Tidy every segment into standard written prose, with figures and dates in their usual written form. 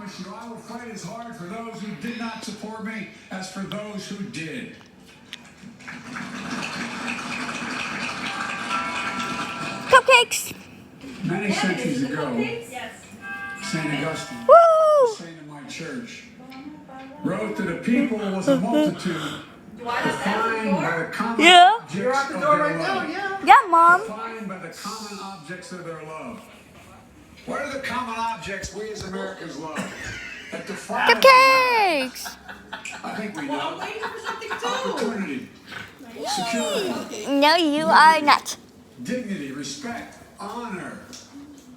promise you I will fight as hard for those who did not support me as for those who did. Cupcakes! Many centuries ago, St. Augustine, Woo! saint of my church, wrote that a people was a multitude defined by the common Yeah. objects of their love. Yeah, Mom. Defined by the common objects of their love. What are the common objects we as Americans love? That define us? Cupcakes! I think we know. I'm waiting for something too. Opportunity, security, No, you are not. dignity, respect, honor,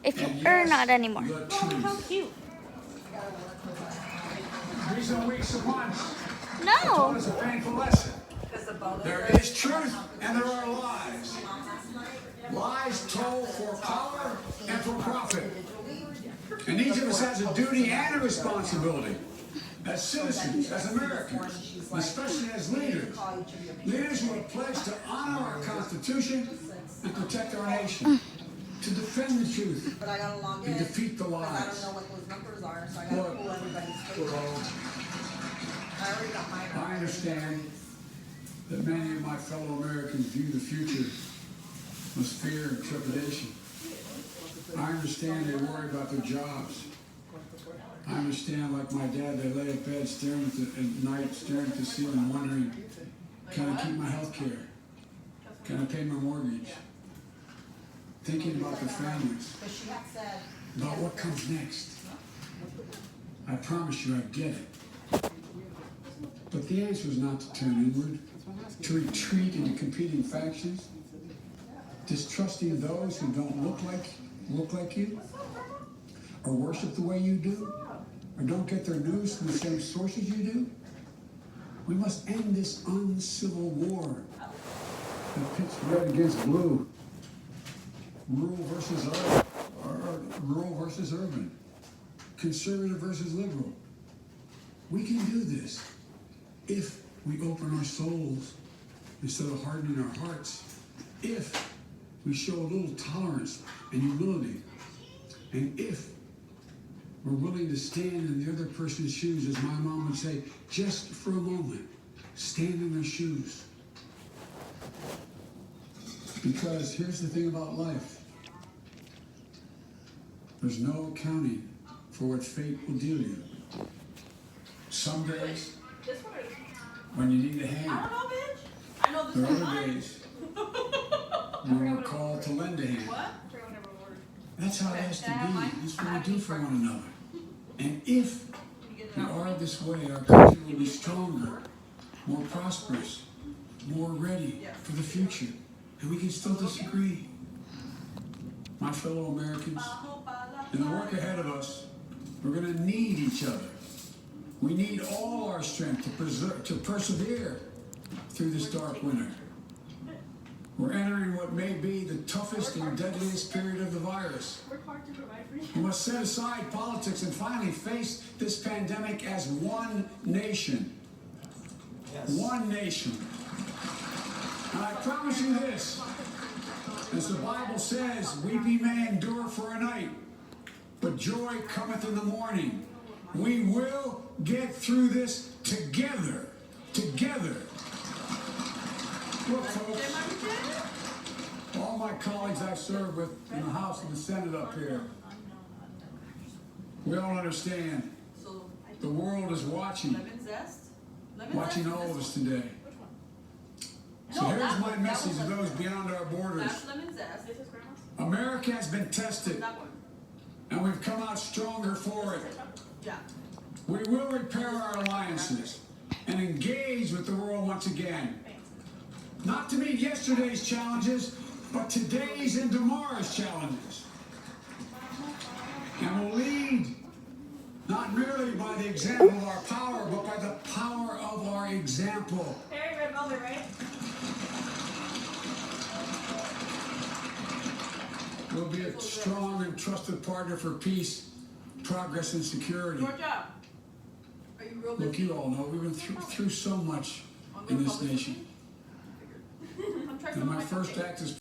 If you and are yes, not anymore. the truth. Cute. Recent weeks and months taught No. us a painful lesson. There is truth and there are lies. Lies told for power and for profit. And each of us has a duty and a responsibility as citizens, as Americans, especially as leaders. Leaders who have pledged to honor our Constitution and protect our nation, to defend the truth But I gotta log in. and defeat the because I don't lies. know what those numbers are, so I gotta Look, pull everybody's face. I already got mine. I understand that many of my fellow Americans view the future with fear and trepidation. I understand they worry about their jobs. I understand, like my dad, they lay in bed staring at night, staring at the ceiling, wondering, can I keep my health care? Can I pay my mortgage? Thinking about their families, But she had said, about what comes next. I promise you I get it. But the answer is not to turn inward, to retreat into competing factions, distrusting those who don't look like you, or worship the way you do, or don't get their news from the same sources you do. We must end this uncivil war that pits red against blue, rural versus urban, conservative versus liberal. We can do this if we open our souls instead of hardening our hearts, if we show a little tolerance and humility, and if we're willing to stand in the other person's shoes, as my mom would say, just for a moment, stand in their shoes. Because here's the thing about life. There's no accounting for what fate will deal you. Some days, This one is. when you need a I hand, don't know, bitch. I know this there are one's other mine. days when we're called to lend a hand. What? Forget what I ordered. That's how it has to Can I have mine? be. That's I what have we do these for for- one another. And if Can you get it we out for are me? this way, our country will be stronger, more prosperous, more ready for the future. And we can still disagree. My fellow Americans, in the work ahead of us, we're going to need each other. We need all our strength to persevere through this dark winter. We're entering what may be the toughest and deadliest period of the virus. Work hard to provide for you. We must set aside politics and finally face this pandemic as one nation. One nation. And I promise you this, as the Bible says, weeping may endure for a night, but joy cometh in the morning. We will get through this together. Together. Look, folks, all my colleagues I've served with in the House and the Senate up here, we all understand So, the world is watching lemon zest? Lemon watching zest? all of This us today. Which one? So No, here's that my one. That message to one's those beyond our borders. That's lemon zest. This is grandma's? America has been tested, That one. and we've come out stronger for it. Yeah. We will repair our alliances and engage with the world once again. Not to meet yesterday's challenges, but today's and tomorrow's challenges. And we'll lead not merely by the example of our power, but by the power of our example. Very red velvet, right? We'll be a strong and trusted partner for peace, progress, and security. Georgia. Are you real Look, busy? you all know we've been through so much in this nation. I'm trying to And my find my first cupcake. act is